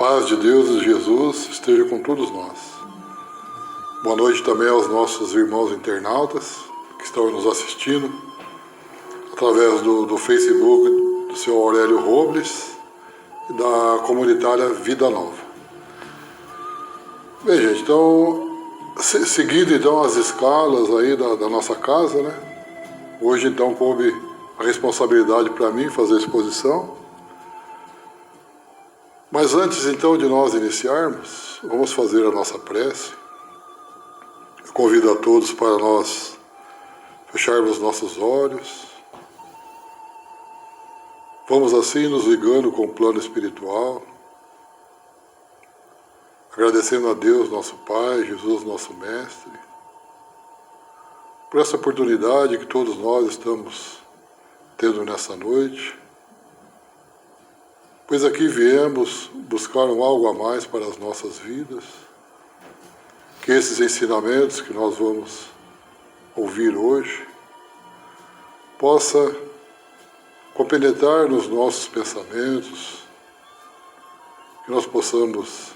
paz de Deus e de Jesus esteja com todos nós. Boa noite também aos nossos irmãos internautas que estão nos assistindo através do Facebook do seu Aurélio Robles e da comunitária Vida Nova. Bem, gente, então, seguindo então as escalas aí da nossa casa, né? Hoje então coube a responsabilidade para mim fazer a exposição. Mas antes então de nós iniciarmos, vamos fazer a nossa prece. Eu convido a todos para nós fecharmos nossos olhos. Vamos assim nos ligando com o plano espiritual, agradecendo a Deus, nosso Pai, Jesus, nosso Mestre, por essa oportunidade que todos nós estamos tendo nessa noite, pois aqui viemos buscar algo a mais para as nossas vidas, que esses ensinamentos que nós vamos ouvir hoje possa compenetrar nos nossos pensamentos, que nós possamos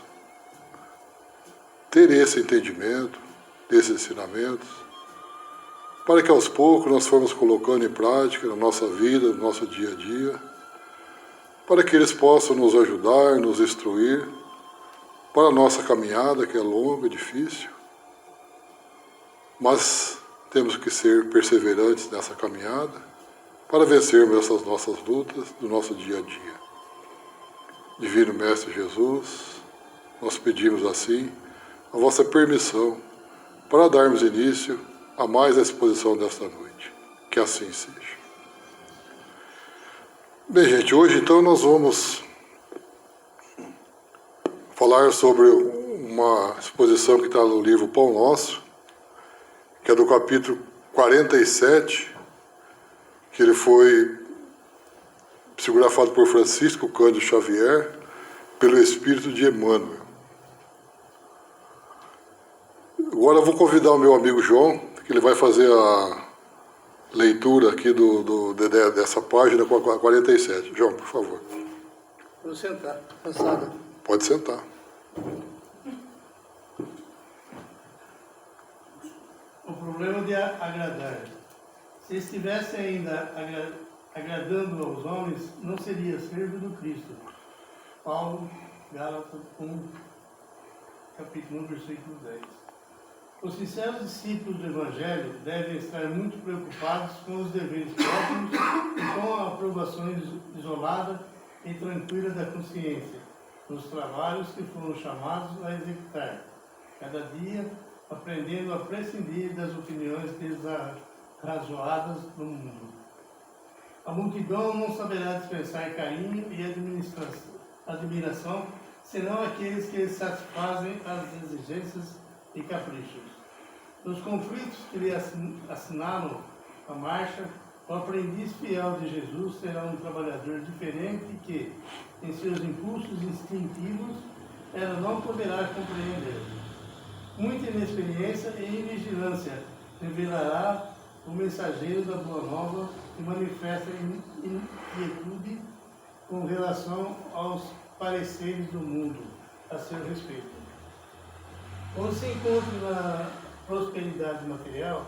ter esse entendimento, desses ensinamentos, para que aos poucos nós formos colocando em prática na nossa vida, no nosso dia a dia, para que eles possam nos ajudar, nos instruir para a nossa caminhada, que é longa, difícil, mas temos que ser perseverantes nessa caminhada para vencermos essas nossas lutas do nosso dia a dia. Divino Mestre Jesus, nós pedimos assim a vossa permissão para darmos início a mais a exposição desta noite. Que assim seja. Bem, gente, hoje então nós vamos falar sobre uma exposição que está no livro Pão Nosso, que é do capítulo 47, que ele foi psicografado por Francisco Cândido Xavier, pelo Espírito de Emmanuel. Agora eu vou convidar o meu amigo João, que ele vai fazer a leitura aqui dessa página 47. João, por favor. Vou sentar, cansado. Pode sentar. O problema de agradar. Se estivesse ainda agradando aos homens, não seria servo do Cristo. Paulo, Gálatas 1, capítulo 1, versículo 10. Os sinceros discípulos do Evangelho devem estar muito preocupados com os deveres próprios e com a aprovação isolada e tranquila da consciência, nos trabalhos que foram chamados a executar, cada dia aprendendo a prescindir das opiniões desarrazoadas do mundo. A multidão não saberá dispensar carinho e admiração, senão aqueles que satisfazem as exigências e caprichos. Nos conflitos que lhe assinalam a marcha, o aprendiz fiel de Jesus será um trabalhador diferente que, em seus impulsos instintivos, ela não poderá compreender. Muita inexperiência e invigilância revelará o mensageiro da Boa Nova que manifesta inquietude com relação aos pareceres do mundo a seu respeito. Ou se encontra na prosperidade material,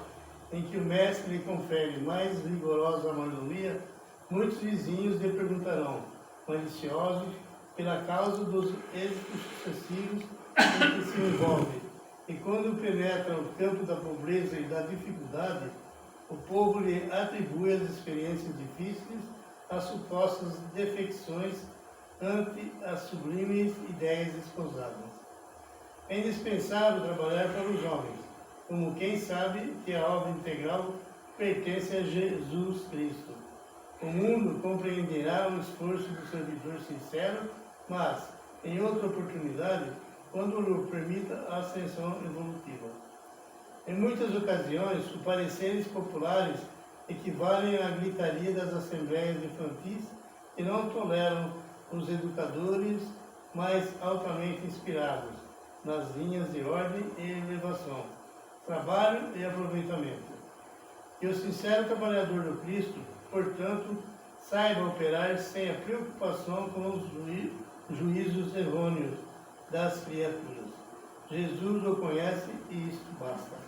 em que o mestre lhe confere mais rigorosa mordomia, muitos vizinhos lhe perguntarão, maliciosos, pela causa dos êxitos sucessivos em que se envolve. E quando penetra o campo da pobreza e da dificuldade, o povo lhe atribui as experiências difíceis, as supostas defecções ante as sublimes ideias esposadas. É indispensável trabalhar para os homens, como quem sabe que a obra integral pertence a Jesus Cristo. O mundo compreenderá o esforço do servidor sincero, mas, em outra oportunidade, quando lhe permita a ascensão evolutiva. Em muitas ocasiões, os pareceres populares equivalem à gritaria das assembleias infantis que não toleram os educadores mais altamente inspirados nas linhas de ordem e elevação, trabalho e aproveitamento. E o sincero trabalhador do Cristo, portanto, saiba operar sem a preocupação com juízos errôneos das criaturas. Jesus o conhece e isso basta.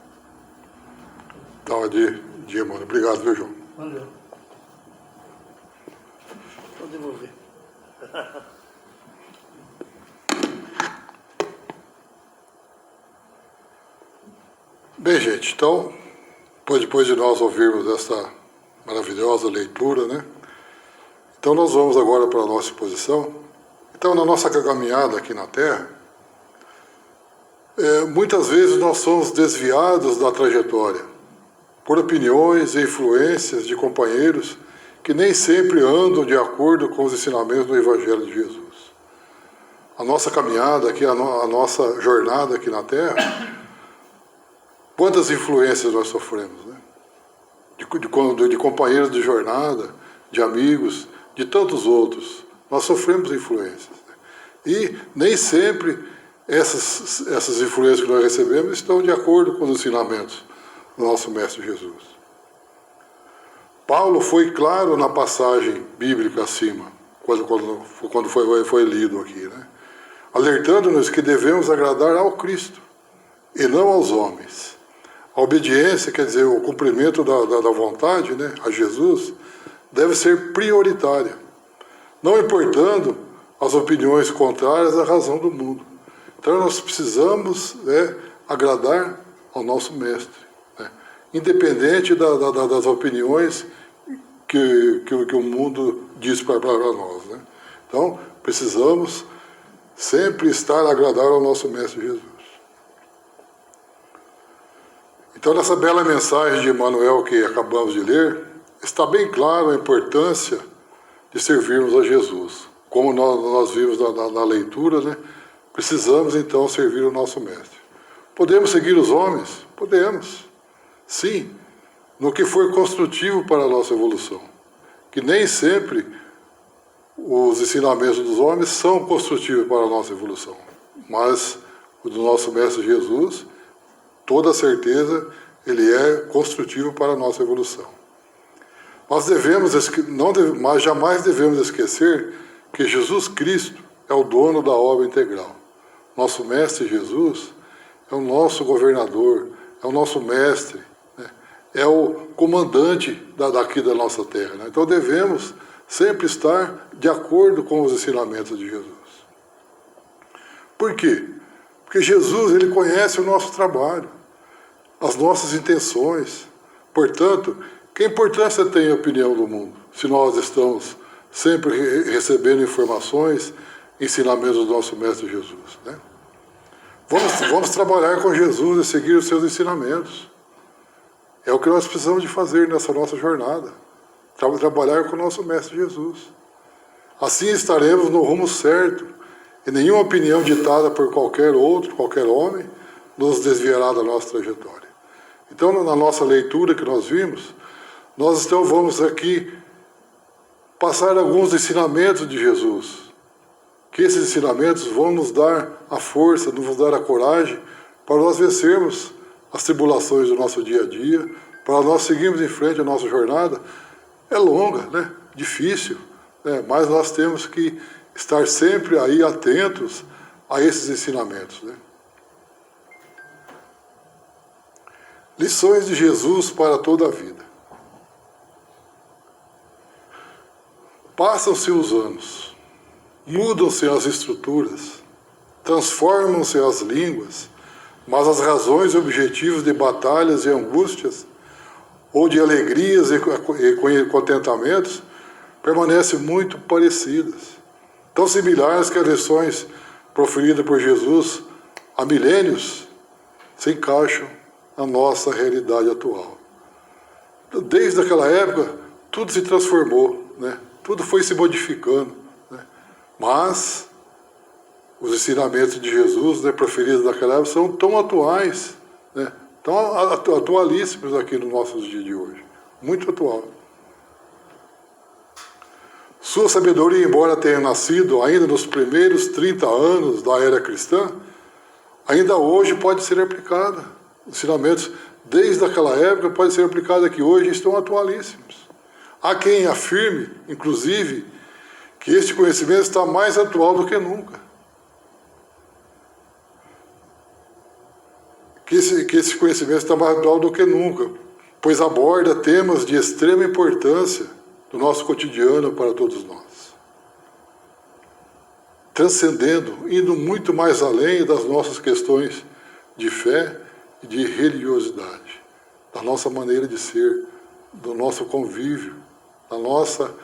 Dá uma dia, mano. Obrigado, viu, João? Valeu. Vou devolver. Bem, gente, então, depois de nós ouvirmos essa maravilhosa leitura, né? Então nós vamos agora para a nossa exposição. Então, na nossa caminhada aqui na Terra, muitas vezes nós somos desviados da trajetória por opiniões e influências de companheiros que nem sempre andam de acordo com os ensinamentos do Evangelho de Jesus. A nossa caminhada aqui, a nossa jornada aqui na Terra, quantas influências nós sofremos, né? De companheiros de jornada, de amigos, de tantos outros. Nós sofremos influências. Né? E nem sempre essas influências que nós recebemos estão de acordo com os ensinamentos do nosso Mestre Jesus. Paulo foi claro na passagem bíblica acima, quando foi lido aqui, né? Alertando-nos que devemos agradar ao Cristo e não aos homens. A obediência, quer dizer, o cumprimento da vontade, né, a Jesus, deve ser prioritária, não importando as opiniões contrárias à razão do mundo. Então nós precisamos, né, agradar ao nosso Mestre, né, independente das opiniões que o mundo diz para nós. Né. Então precisamos sempre estar a agradar ao nosso Mestre Jesus. Então, nessa bela mensagem de Emmanuel que acabamos de ler, está bem claro a importância de servirmos a Jesus. Como nós vimos na leitura, né? Precisamos, então, servir o nosso Mestre. Podemos seguir os homens? Podemos. Sim, no que for construtivo para a nossa evolução. Que nem sempre os ensinamentos dos homens são construtivos para a nossa evolução. Mas o do nosso Mestre Jesus, toda certeza, ele é construtivo para a nossa evolução. Mas jamais devemos esquecer que Jesus Cristo é o dono da obra integral. Nosso Mestre Jesus é o nosso governador, é o nosso mestre, né? É o comandante daqui da nossa terra. Né? Então devemos sempre estar de acordo com os ensinamentos de Jesus. Por quê? Porque Jesus, ele conhece o nosso trabalho, as nossas intenções. Portanto, que importância tem a opinião do mundo, se nós estamos sempre recebendo informações, ensinamentos do nosso Mestre Jesus, né? Vamos trabalhar com Jesus e seguir os seus ensinamentos. É o que nós precisamos de fazer nessa nossa jornada. Trabalhar com o nosso Mestre Jesus. Assim estaremos no rumo certo, e nenhuma opinião ditada por qualquer outro, qualquer homem, nos desviará da nossa trajetória. Então, na nossa leitura que nós vimos, nós então vamos aqui passar alguns ensinamentos de Jesus, que esses ensinamentos vão nos dar a força, nos dar a coragem para nós vencermos as tribulações do nosso dia a dia, para nós seguirmos em frente a nossa jornada. É longa, né? Difícil, né? Mas nós temos que estar sempre aí atentos a esses ensinamentos, né? Lições de Jesus para toda a vida. Passam-se os anos, mudam-se as estruturas, transformam-se as línguas, mas as razões e objetivos de batalhas e angústias, ou de alegrias e contentamentos, permanecem muito parecidas, tão similares que as lições proferidas por Jesus há milênios se encaixam na nossa realidade atual. Desde aquela época, tudo se transformou, né? Tudo foi se modificando, né? Mas os ensinamentos de Jesus, né, proferidos naquela época, são tão atuais, né? Tão atualíssimos aqui nos nossos dias de hoje. Muito atual. Sua sabedoria, embora tenha nascido ainda nos primeiros 30 anos da era cristã, ainda hoje pode ser aplicada. Ensinamentos desde aquela época podem ser aplicados aqui hoje e estão atualíssimos. Há quem afirme, inclusive, que este conhecimento está mais atual do que nunca. Que esse conhecimento está mais atual do que nunca, pois aborda temas de extrema importância do nosso cotidiano para todos nós, transcendendo, indo muito mais além das nossas questões de fé e de religiosidade, da nossa maneira de ser, do nosso convívio, da nossa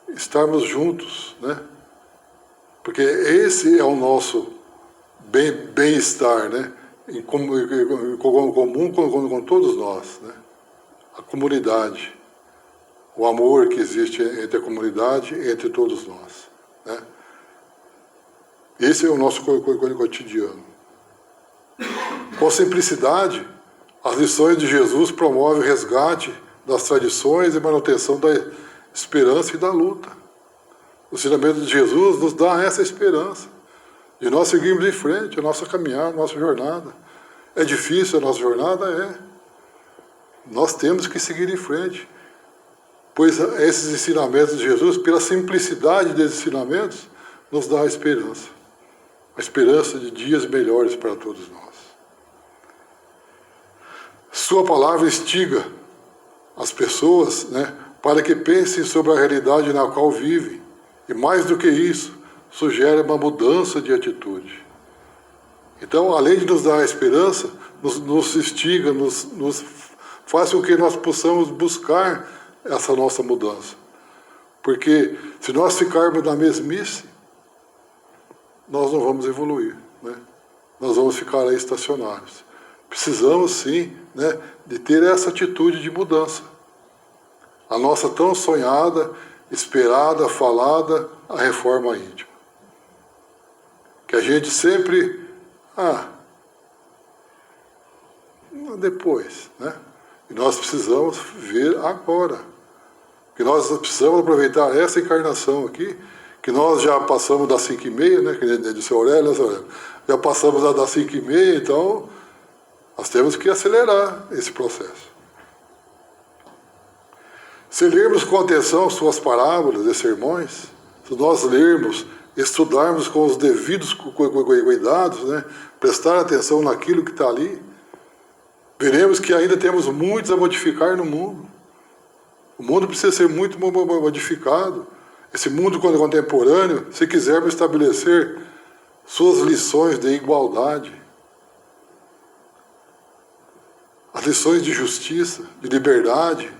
estarmos juntos, né? Porque esse é o nosso bem-estar, né? Em comum com todos nós, né? A comunidade, o amor que existe entre a comunidade e entre todos nós, né? Esse é o nosso cotidiano. Com simplicidade, as lições de Jesus promovem o resgate das tradições e manutenção da esperança e da luta. O ensinamento de Jesus nos dá essa esperança de nós seguirmos em frente, a nossa caminhada, a nossa jornada. É difícil a nossa jornada? É. Nós temos que seguir em frente, pois esses ensinamentos de Jesus, pela simplicidade desses ensinamentos, nos dá a esperança de dias melhores para todos nós. Sua palavra instiga as pessoas, né, para que pensem sobre a realidade na qual vivem, e mais do que isso, sugere uma mudança de atitude. Então, além de nos dar a esperança, nos instiga, nos faz com que nós possamos buscar essa nossa mudança. Porque se nós ficarmos na mesmice, nós não vamos evoluir, né? Nós vamos ficar aí estacionários. Precisamos, sim, né, de ter essa atitude de mudança. A nossa tão sonhada, esperada, falada, a reforma íntima. Que a gente sempre, depois, né? E nós precisamos ver agora. Que nós precisamos aproveitar essa encarnação aqui, que nós já passamos das 5h30, né? Que disse Aurélio, né, Aurélio? Já passamos das 5h30, então nós temos que acelerar esse processo. Se lermos com atenção suas parábolas e sermões, se nós lermos, estudarmos com os devidos cuidados, né? Prestar atenção naquilo que está ali, veremos que ainda temos muitos a modificar no mundo. O mundo precisa ser muito modificado. Esse mundo contemporâneo, se quisermos estabelecer suas lições de igualdade, as lições de justiça, de liberdade,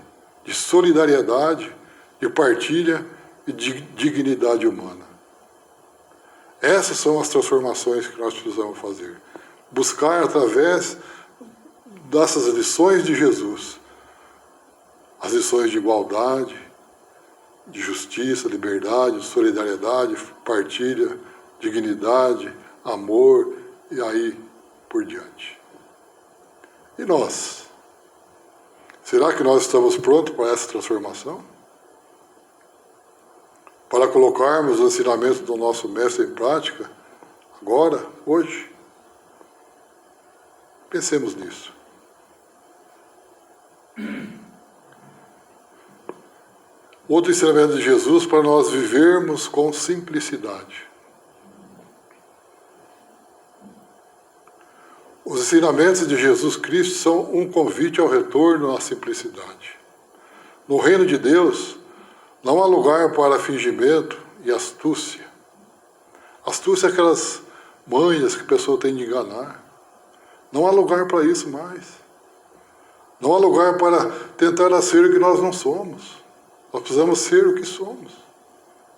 de solidariedade, de partilha e de dignidade humana. Essas são as transformações que nós precisamos fazer. Buscar através dessas lições de Jesus, as lições de igualdade, de justiça, liberdade, solidariedade, partilha, dignidade, amor e aí por diante. E nós? Será que nós estamos prontos para essa transformação? Para colocarmos os ensinamentos do nosso mestre em prática, agora, hoje? Pensemos nisso. Outro ensinamento de Jesus para nós vivermos com simplicidade. Os ensinamentos de Jesus Cristo são um convite ao retorno à simplicidade. No reino de Deus, não há lugar para fingimento e astúcia. Astúcia é aquelas manhas que a pessoa tem de enganar. Não há lugar para isso mais. Não há lugar para tentar ser o que nós não somos. Nós precisamos ser o que somos.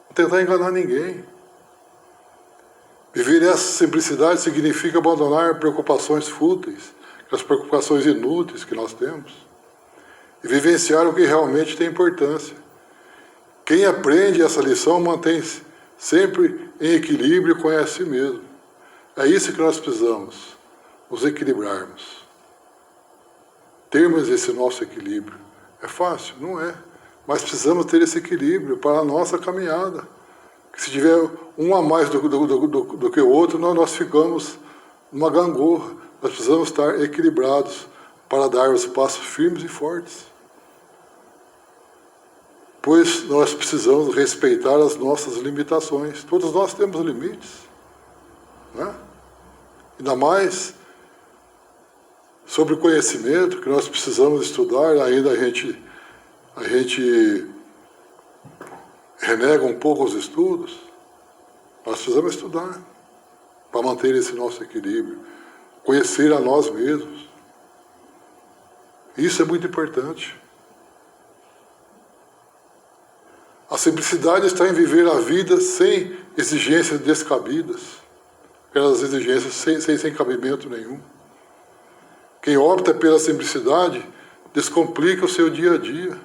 Não tentar enganar ninguém. Viver essa simplicidade significa abandonar preocupações fúteis, as preocupações inúteis que nós temos, e vivenciar o que realmente tem importância. Quem aprende essa lição mantém-se sempre em equilíbrio e conhece a si mesmo. É isso que nós precisamos, nos equilibrarmos. Termos esse nosso equilíbrio. É fácil? Não é. Mas precisamos ter esse equilíbrio para a nossa caminhada. Que se tiver um a mais do que o outro, nós ficamos numa gangorra. Nós precisamos estar equilibrados para dar os passos firmes e fortes. pois nós precisamos respeitar as nossas limitações. Todos nós temos limites, né? Ainda mais sobre o conhecimento que nós precisamos estudar, ainda a gente renega um pouco os estudos. Nós precisamos estudar para manter esse nosso equilíbrio, conhecer a nós mesmos. Isso é muito importante. A simplicidade está em viver a vida sem exigências descabidas, aquelas exigências sem cabimento nenhum. Quem opta pela simplicidade descomplica o seu dia a dia.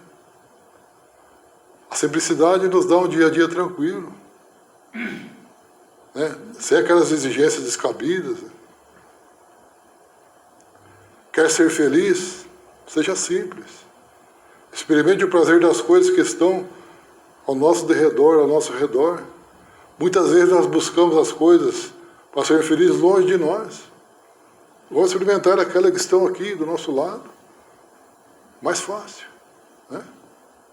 A simplicidade nos dá um dia a dia tranquilo, né? Sem aquelas exigências descabidas. Quer ser feliz? Seja simples. Experimente o prazer das coisas que estão ao nosso derredor, ao nosso redor. Muitas vezes nós buscamos as coisas para ser felizes longe de nós. Vamos experimentar aquelas que estão aqui do nosso lado. Mais fácil, né?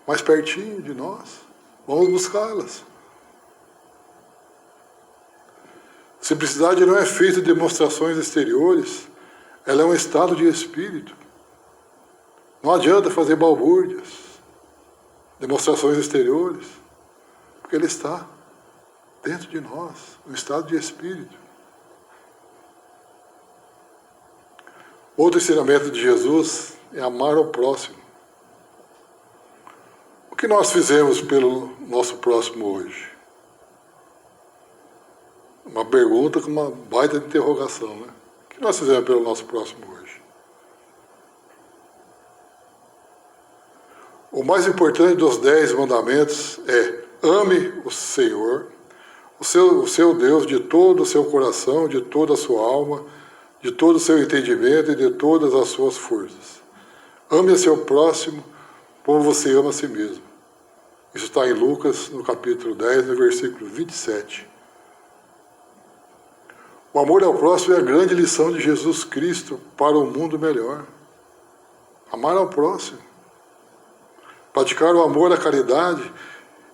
Mais pertinho de nós. Vamos buscá-las. Simplicidade não é feita de demonstrações exteriores, ela é um estado de espírito. Não adianta fazer balbúrdias, demonstrações exteriores, porque ele está dentro de nós, um estado de espírito. Outro ensinamento de Jesus é amar ao próximo. O que nós fizemos pelo nosso próximo hoje? Uma pergunta com uma baita de interrogação, né? O que nós fizemos pelo nosso próximo hoje? O mais importante dos 10 mandamentos é: ame o Senhor, o seu Deus, de todo o seu coração, de toda a sua alma, de todo o seu entendimento e de todas as suas forças. Ame a seu próximo como você ama a si mesmo. Isso está em Lucas, no capítulo 10, no versículo 27. O amor ao próximo é a grande lição de Jesus Cristo para um mundo melhor. Amar ao próximo. Praticar o amor, a caridade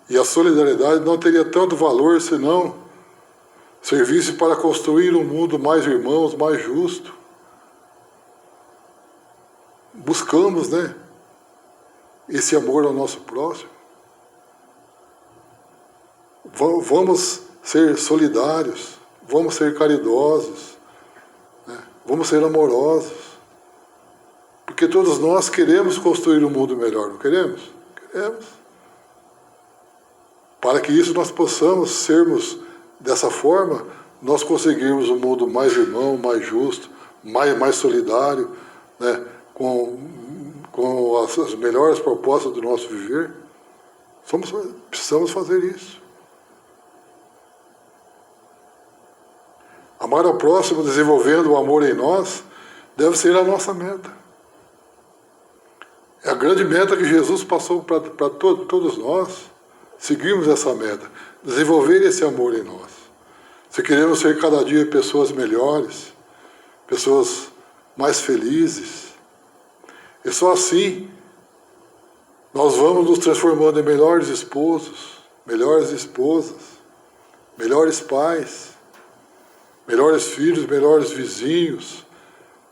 e a solidariedade não teria tanto valor se não servisse para construir um mundo mais irmãos, mais justo. Buscamos, né, esse amor ao nosso próximo. Vamos ser solidários, vamos ser caridosos, né, vamos ser amorosos. Porque todos nós queremos construir um mundo melhor, não queremos? Queremos. Para que isso nós possamos sermos dessa forma, nós conseguirmos um mundo mais irmão, mais justo, mais solidário, né, com as melhores propostas do nosso viver. Precisamos fazer isso. Amar ao próximo, desenvolvendo o amor em nós, deve ser a nossa meta. É a grande meta que Jesus passou para todos nós. Seguirmos essa meta, desenvolver esse amor em nós. Se queremos ser cada dia pessoas melhores, pessoas mais felizes, e só assim nós vamos nos transformando em melhores esposos, melhores esposas, melhores pais, melhores filhos, melhores vizinhos,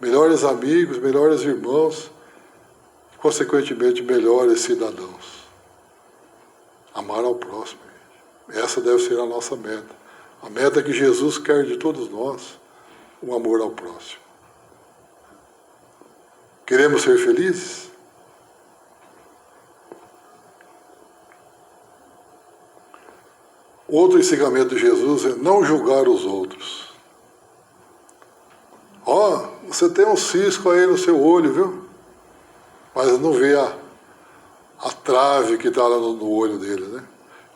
melhores amigos, melhores irmãos, e, consequentemente, melhores cidadãos. Amar ao próximo. Essa deve ser a nossa meta. A meta que Jesus quer de todos nós, o amor ao próximo. Queremos ser felizes? Outro ensinamento de Jesus é não julgar os outros. Você tem um cisco aí no seu olho, viu? Mas não vê a trave que está lá no olho dele, né?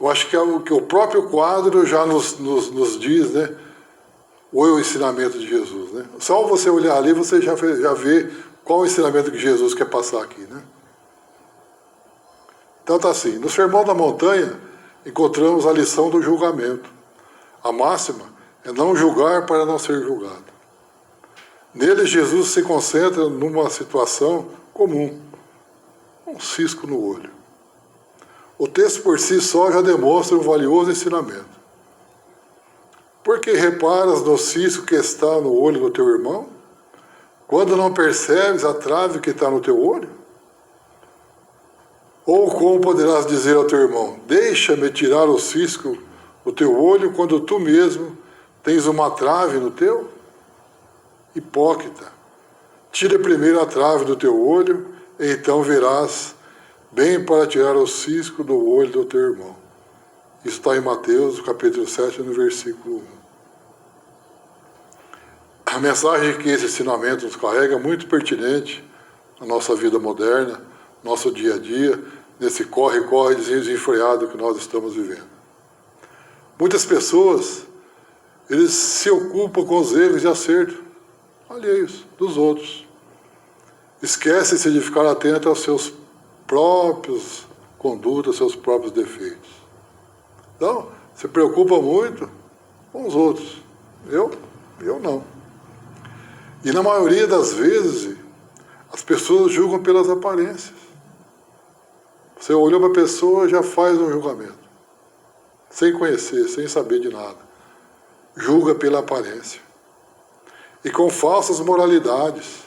Eu acho que o próprio quadro já nos diz, né, o ensinamento de Jesus, né? Só você olhar ali, você já vê qual o ensinamento que Jesus quer passar aqui, né? Então tá assim, no Sermão da Montanha encontramos a lição do julgamento. A máxima é não julgar para não ser julgado. Nele Jesus se concentra numa situação comum, um cisco no olho. O texto por si só já demonstra um valioso ensinamento. Por que reparas no cisco que está no olho do teu irmão, quando não percebes a trave que está no teu olho? Ou como poderás dizer ao teu irmão, deixa-me tirar o cisco do teu olho, quando tu mesmo tens uma trave no teu? Hipócrita, tira primeiro a trave do teu olho, e então verás bem para tirar o cisco do olho do teu irmão. Isso está em Mateus, capítulo 7, no versículo 1. A mensagem que esse ensinamento nos carrega é muito pertinente na nossa vida moderna, nosso dia a dia, nesse corre-corre desenfreado que nós estamos vivendo. Muitas pessoas, eles se ocupam com os erros e acertos alheios, dos outros. Esquecem-se de ficar atento aos seus próprios condutas, aos seus próprios defeitos. Então, se preocupa muito com os outros. Eu não. E na maioria das vezes, as pessoas julgam pelas aparências. Você olhou para a pessoa e já faz um julgamento. Sem conhecer, sem saber de nada. Julga pela aparência. E com falsas moralidades.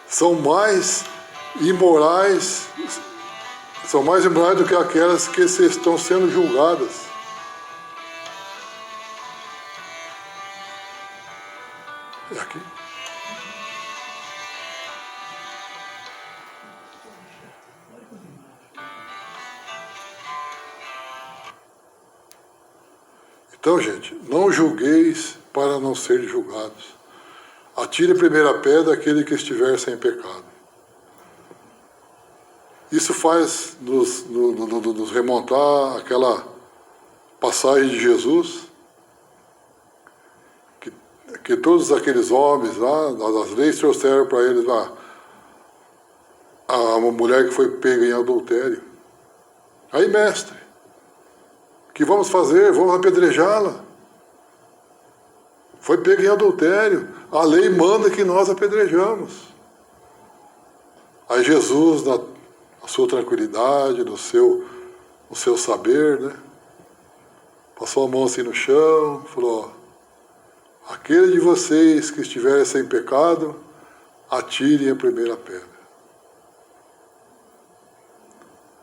São mais imorais do que aquelas que estão sendo julgadas. É aqui. Então, gente, não julgueis para não serem julgados. Atire a primeira pedra aquele que estiver sem pecado. Isso faz nos remontar àquela passagem de Jesus, que todos aqueles homens lá, das leis, trouxeram para eles lá uma mulher que foi pega em adultério. Aí, mestre, o que vamos fazer? Vamos apedrejá-la. Foi pega em adultério. A lei manda que nós apedrejamos. Aí Jesus, na sua tranquilidade, no seu saber, né, passou a mão assim no chão, falou, aquele de vocês que estiverem sem pecado, atirem a primeira pedra.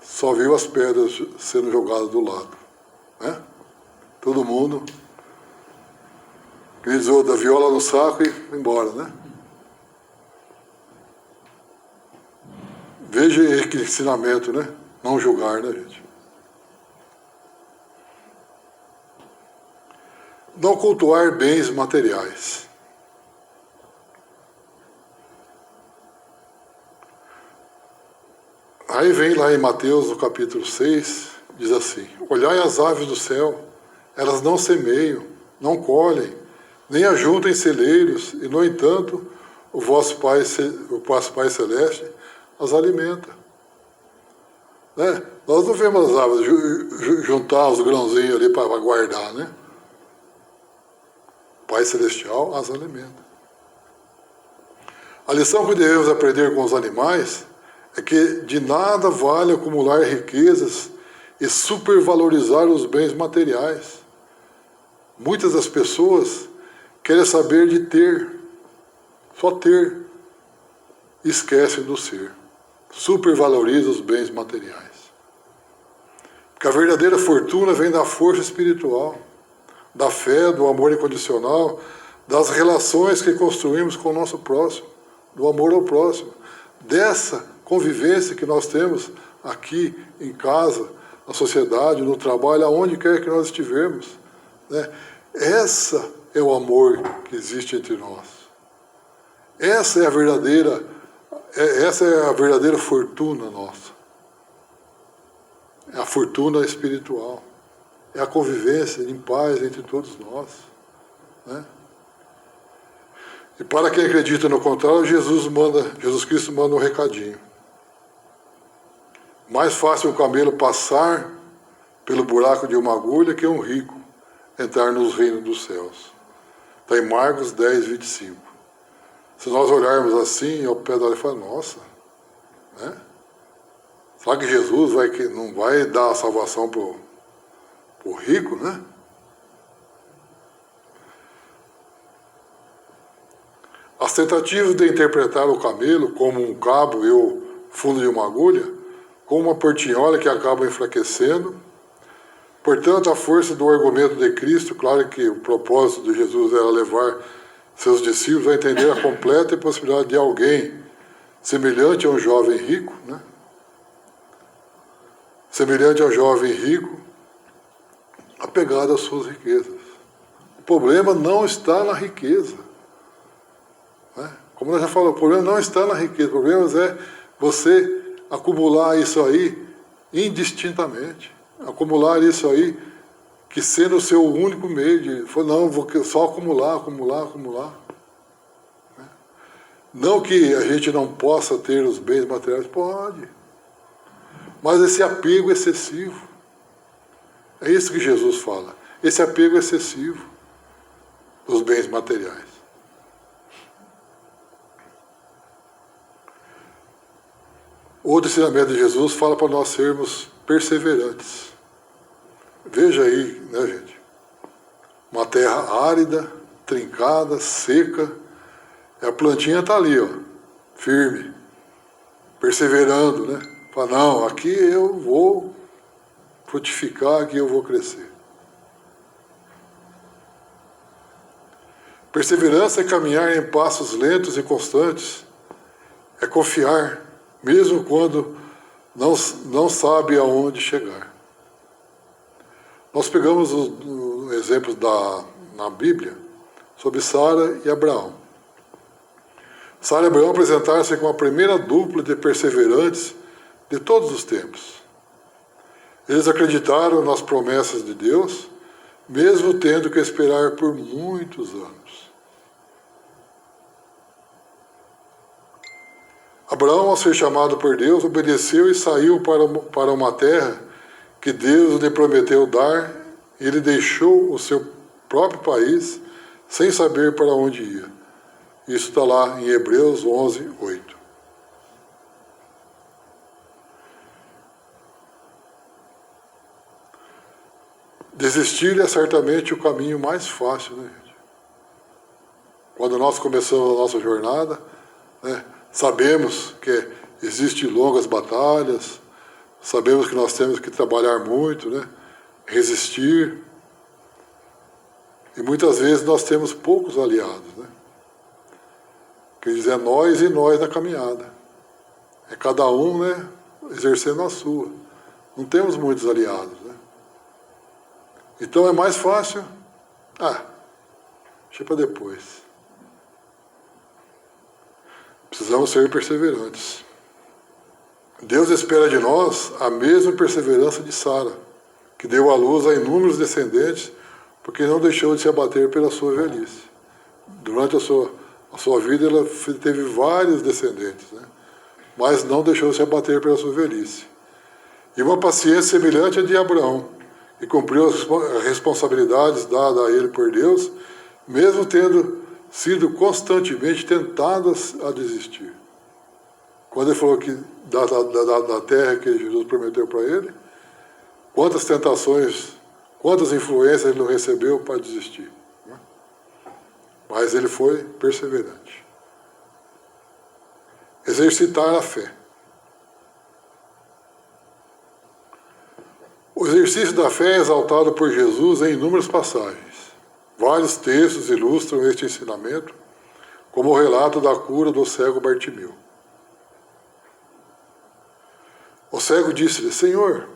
Só viu as pedras sendo jogadas do lado. Né? Todo mundo grisou da viola no saco e foi embora, né? Veja que ensinamento, né? Não julgar, né, gente? Não cultuar bens materiais. Aí vem lá em Mateus, no capítulo 6, diz assim, olhai as aves do céu, elas não semeiam, não colhem, nem ajuntam em celeiros, e, no entanto, o vosso Pai Celeste as alimenta. Né? Nós não vemos as aves juntar os grãozinhos ali para guardar, né? O Pai Celestial as alimenta. A lição que devemos aprender com os animais é que de nada vale acumular riquezas e supervalorizar os bens materiais. Muitas das pessoas querem saber de ter, só ter, e esquecem do ser. Supervaloriza os bens materiais. Porque a verdadeira fortuna vem da força espiritual, da fé, do amor incondicional, das relações que construímos com o nosso próximo, do amor ao próximo, dessa convivência que nós temos aqui em casa, na sociedade, no trabalho, aonde quer que nós estivermos. Né? Essa é o amor que existe entre nós. Essa é a verdadeira fortuna nossa. É a fortuna espiritual. É a convivência em paz entre todos nós. Né? E para quem acredita no contrário, Jesus Cristo manda um recadinho. Mais fácil um camelo passar pelo buraco de uma agulha que um rico entrar nos reinos dos céus. Está em Marcos 10, 25. Se nós olharmos assim, ao pé da hora, e falar, nossa, né? Falar que Jesus não vai dar a salvação para o rico, né? As tentativas de interpretar o camelo como um cabo e o fundo de uma agulha, como uma portinhola que acaba enfraquecendo. Portanto, a força do argumento de Cristo, claro que o propósito de Jesus era levar seus discípulos a entender a completa impossibilidade de alguém semelhante a um jovem rico, né? Semelhante a um jovem rico, apegado às suas riquezas. O problema não está na riqueza. Né? Como nós já falamos, o problema não está na riqueza, o problema é você acumular isso aí indistintamente. Acumular isso aí, que sendo o seu único meio de... Não, vou só acumular. Né? Não que a gente não possa ter os bens materiais, pode. Mas esse apego excessivo, é isso que Jesus fala, esse apego excessivo dos bens materiais. Outro ensinamento de Jesus fala para nós sermos perseverantes. Veja aí, né, gente? Uma terra árida, trincada, seca, e a plantinha está ali, ó, firme, perseverando, né? Fala, não, aqui eu vou frutificar, aqui eu vou crescer. Perseverança é caminhar em passos lentos e constantes, é confiar, mesmo quando não sabe aonde chegar. Nós pegamos os exemplos na Bíblia sobre Sara e Abraão. Sara e Abraão apresentaram-se como a primeira dupla de perseverantes de todos os tempos. Eles acreditaram nas promessas de Deus, mesmo tendo que esperar por muitos anos. Abraão, ao ser chamado por Deus, obedeceu e saiu para uma terra que Deus lhe prometeu dar, e ele deixou o seu próprio país sem saber para onde ia. Isso está lá em Hebreus 11, 8. Desistir é certamente o caminho mais fácil, né, gente? Quando nós começamos a nossa jornada, né, sabemos que existem longas batalhas, sabemos que nós temos que trabalhar muito, né, resistir, e muitas vezes nós temos poucos aliados, né? Quer dizer, é nós e nós na caminhada. É cada um, né, exercendo a sua. Não temos muitos aliados, né? Então é mais fácil, deixa para depois. Precisamos ser perseverantes. Deus espera de nós a mesma perseverança de Sara, que deu à luz a inúmeros descendentes, porque não deixou de se abater pela sua velhice. Durante a sua vida ela teve vários descendentes, né? Mas não deixou de se abater pela sua velhice. E uma paciência semelhante à de Abraão, que cumpriu as responsabilidades dadas a ele por Deus, mesmo tendo sido constantemente tentado a desistir. Quando ele falou que da terra que Jesus prometeu para ele, quantas tentações, quantas influências ele não recebeu para desistir, né? Mas ele foi perseverante. Exercitar a fé. O exercício da fé é exaltado por Jesus em inúmeras passagens. Vários textos ilustram este ensinamento, como o relato da cura do cego Bartimeu. O cego disse-lhe, Senhor,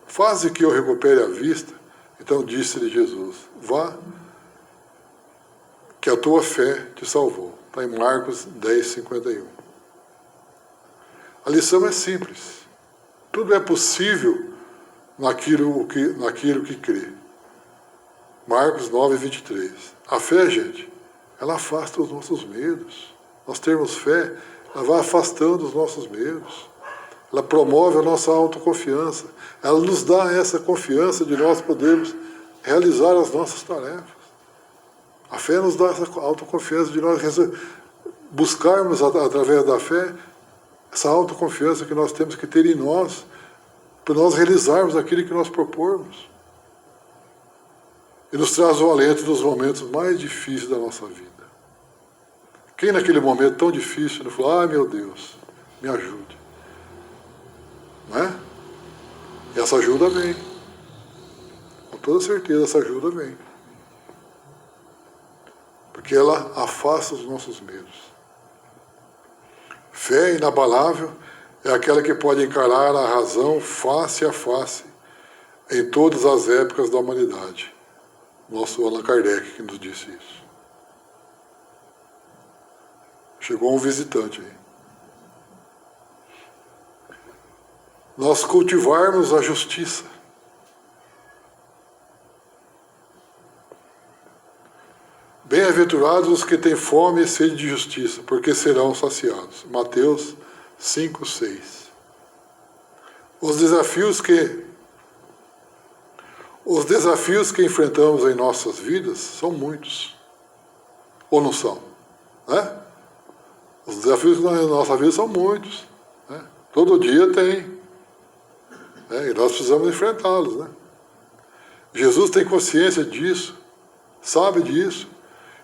faze que eu recupere a vista. Então disse-lhe Jesus, vá, que a tua fé te salvou. Está em Marcos 10, 51. A lição é simples. Tudo é possível naquilo que crê. Marcos 9, 23. A fé, gente, ela afasta os nossos medos. Nós termos fé, ela vai afastando os nossos medos. Ela promove a nossa autoconfiança. Ela nos dá essa confiança de nós podermos realizar as nossas tarefas. A fé nos dá essa autoconfiança de nós buscarmos, através da fé, essa autoconfiança que nós temos que ter em nós, para nós realizarmos aquilo que nós propormos. E nos traz o alento dos momentos mais difíceis da nossa vida. Quem naquele momento tão difícil não falou, meu Deus, me ajude. Não é? E essa ajuda vem. Com toda certeza essa ajuda vem. Porque ela afasta os nossos medos. Fé inabalável é aquela que pode encarar a razão face a face em todas as épocas da humanidade. Nosso Allan Kardec que nos disse isso. Chegou um visitante aí. Nós cultivarmos a justiça. Bem-aventurados os que têm fome e sede de justiça, porque serão saciados. Mateus 5, 6. Os desafios que enfrentamos em nossas vidas são muitos. Ou não são? Né? Os desafios na nossa vida são muitos. Né? Todo dia tem. Né? E nós precisamos enfrentá-los. Né? Jesus tem consciência disso, sabe disso,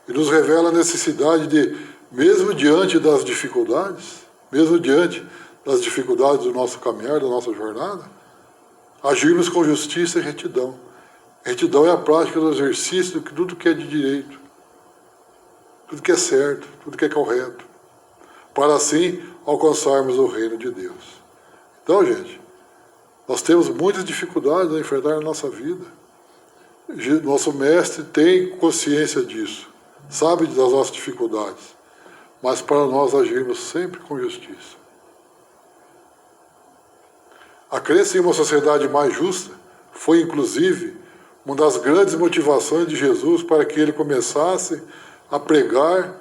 e nos revela a necessidade de, mesmo diante das dificuldades do nosso caminhar, da nossa jornada, agirmos com justiça e retidão. Retidão é a prática do exercício de tudo que é de direito, tudo que é certo, tudo que é correto, para assim alcançarmos o reino de Deus. Então, gente, nós temos muitas dificuldades a enfrentar na nossa vida. Nosso mestre tem consciência disso, sabe das nossas dificuldades, mas para nós agirmos sempre com justiça. A crença em uma sociedade mais justa foi, inclusive, uma das grandes motivações de Jesus para que ele começasse a pregar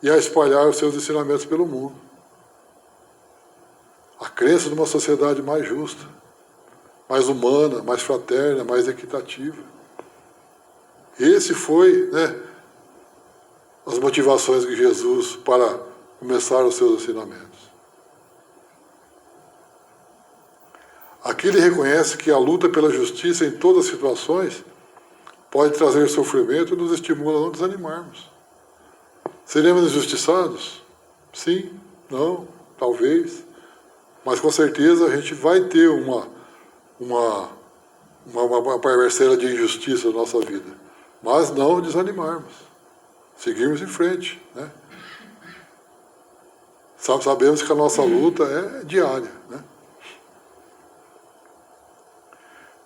e a espalhar os seus ensinamentos pelo mundo. A crença numa sociedade mais justa, mais humana, mais fraterna, mais equitativa. Esse foi, as motivações de Jesus para começar os seus ensinamentos. Aqui ele reconhece que a luta pela justiça em todas as situações pode trazer sofrimento e nos estimula a não desanimarmos. Seremos injustiçados? Sim, não, talvez. Mas com certeza a gente vai ter uma parcela de injustiça na nossa vida. Mas não desanimarmos. Seguirmos em frente. Né? Sabemos que a nossa luta é diária. Né?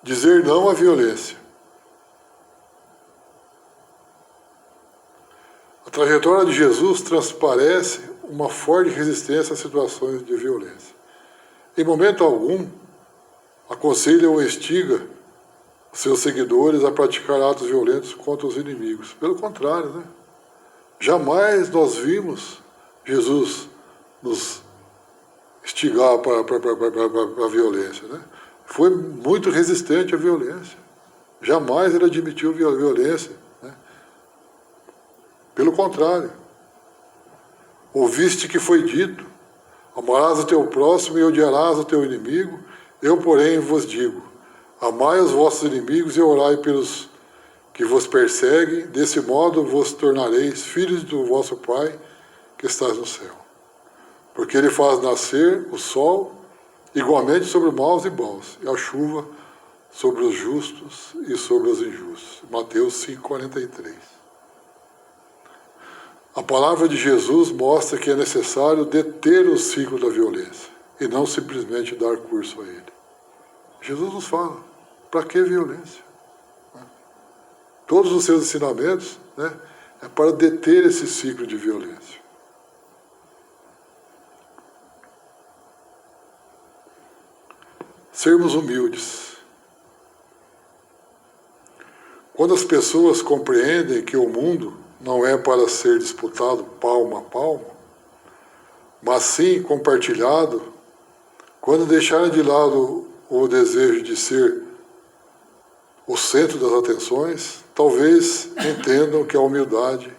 Dizer não à violência. A trajetória de Jesus transparece uma forte resistência a situações de violência. Em momento algum, aconselha ou instiga seus seguidores a praticar atos violentos contra os inimigos. Pelo contrário, né? Jamais nós vimos Jesus nos instigar para a violência. Né? Foi muito resistente à violência. Jamais ele admitiu violência. Né? Pelo contrário. Ouviste que foi dito, amarás o teu próximo e odiarás o teu inimigo. Eu, porém, vos digo, amai os vossos inimigos e orai pelos que vos perseguem, desse modo vos tornareis filhos do vosso Pai que estás no céu. Porque ele faz nascer o sol igualmente sobre maus e bons, e a chuva sobre os justos e sobre os injustos. Mateus 5,43. A palavra de Jesus mostra que é necessário deter o ciclo da violência e não simplesmente dar curso a ele. Jesus nos fala, para que violência? Todos os seus ensinamentos é para deter esse ciclo de violência. Sermos humildes. Quando as pessoas compreendem que o mundo não é para ser disputado palmo a palmo, mas sim compartilhado, quando deixarem de lado o desejo de ser o centro das atenções, talvez entendam que a humildade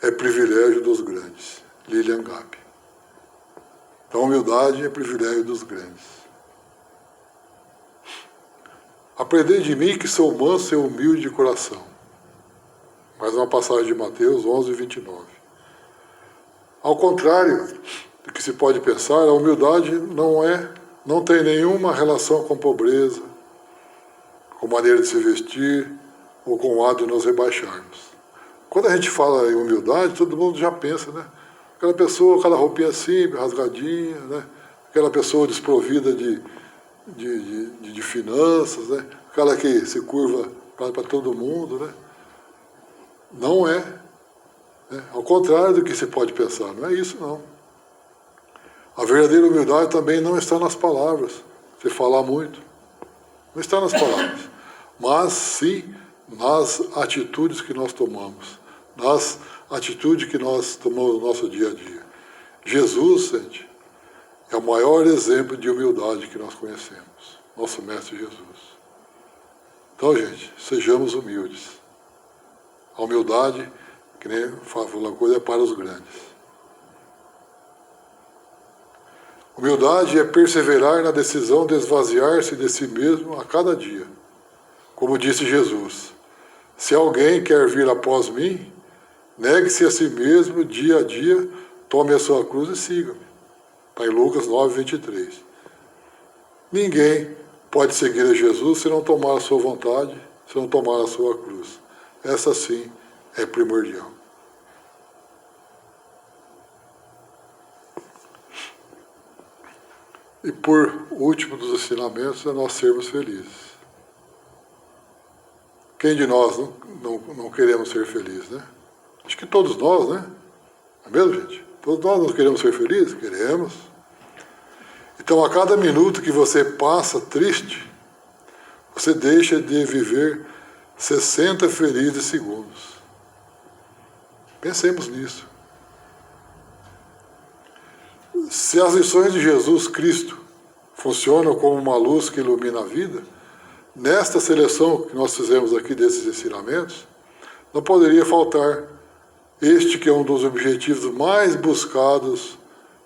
é privilégio dos grandes. Lilian Gabi. Então, a humildade é privilégio dos grandes. Aprendei de mim que sou manso e humilde de coração. Mais uma passagem de Mateus 11, 29. Ao contrário do que se pode pensar, a humildade não tem nenhuma relação com pobreza, com maneira de se vestir ou com o ato de nos rebaixarmos. Quando a gente fala em humildade, todo mundo já pensa, né? Aquela pessoa, aquela roupinha simples, rasgadinha, né? Aquela pessoa desprovida de finanças, né? Aquela que se curva para todo mundo, né? Não é, né? Ao contrário do que se pode pensar, não é isso não. A verdadeira humildade também não está nas palavras, você falar muito, não está nas palavras, mas sim nas atitudes que nós tomamos, nas atitudes que nós tomamos no nosso dia a dia. Jesus, gente, é o maior exemplo de humildade que nós conhecemos, nosso Mestre Jesus. Então, gente, sejamos humildes. A humildade, que nem fala coisa, é para os grandes. Humildade é perseverar na decisão de esvaziar-se de si mesmo a cada dia. Como disse Jesus, se alguém quer vir após mim, negue-se a si mesmo dia a dia, tome a sua cruz e siga-me. Está em Lucas 9, 23. Ninguém pode seguir a Jesus se não tomar a sua vontade, se não tomar a sua cruz. Essa sim é primordial. E por último dos ensinamentos é nós sermos felizes. Quem de nós não queremos ser felizes, né? Acho que todos nós, né? Não é mesmo, gente? Todos nós não queremos ser felizes? Queremos. Então, a cada minuto que você passa triste, você deixa de viver 60 felizes segundos. Pensemos nisso. Se as lições de Jesus Cristo funcionam como uma luz que ilumina a vida, nesta seleção que nós fizemos aqui desses ensinamentos, não poderia faltar este que é um dos objetivos mais buscados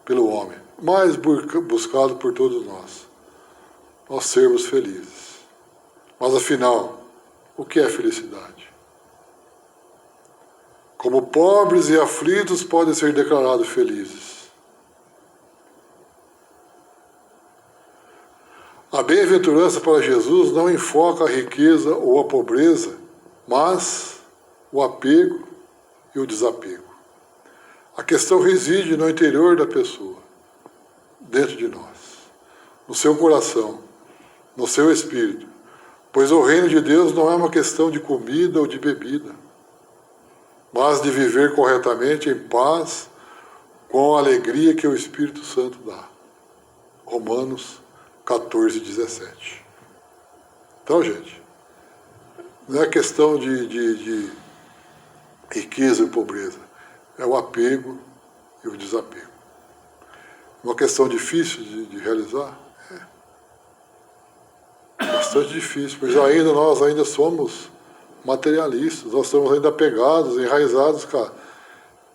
pelo homem, mais buscado por todos nós sermos felizes. Mas afinal, o que é felicidade? Como pobres e aflitos podem ser declarados felizes. A bem-aventurança para Jesus não enfoca a riqueza ou a pobreza, mas o apego e o desapego. A questão reside no interior da pessoa, dentro de nós, no seu coração, no seu espírito, pois o reino de Deus não é uma questão de comida ou de bebida, mas de viver corretamente em paz com a alegria que o Espírito Santo dá. Romanos 14, 17. Então, gente, não é questão de riqueza e pobreza, é o apego e o desapego. Uma questão difícil de realizar? É bastante difícil, pois nós ainda somos materialistas, nós estamos ainda apegados, enraizados com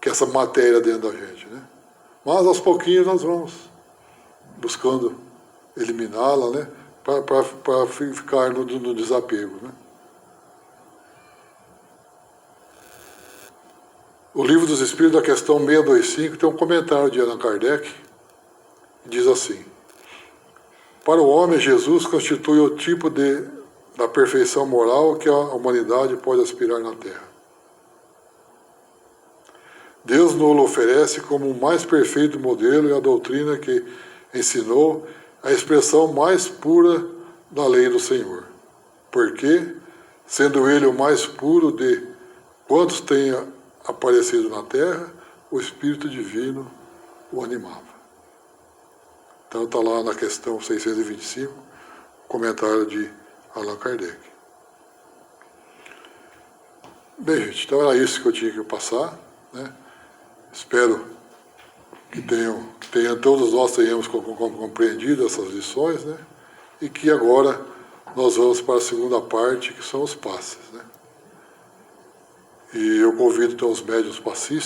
essa matéria dentro da gente, né? Mas aos pouquinhos nós vamos buscando eliminá-la, né? Para ficar no desapego, né? O Livro dos Espíritos, da questão 625, tem um comentário de Allan Kardec, que diz assim: para o homem, Jesus constitui o tipo da perfeição moral que a humanidade pode aspirar na Terra. Deus nos oferece como o mais perfeito modelo e a doutrina que ensinou a expressão mais pura da lei do Senhor. Porque, sendo Ele o mais puro de quantos tenha aparecido na Terra, o Espírito Divino o animava. Então está lá na questão 625, comentário de Allan Kardec. Bem, gente, então era isso que eu tinha que passar, né? Espero que todos nós tenhamos compreendido essas lições, né? E que agora nós vamos para a segunda parte, que são os passes, né? E eu convido então os médiuns passistas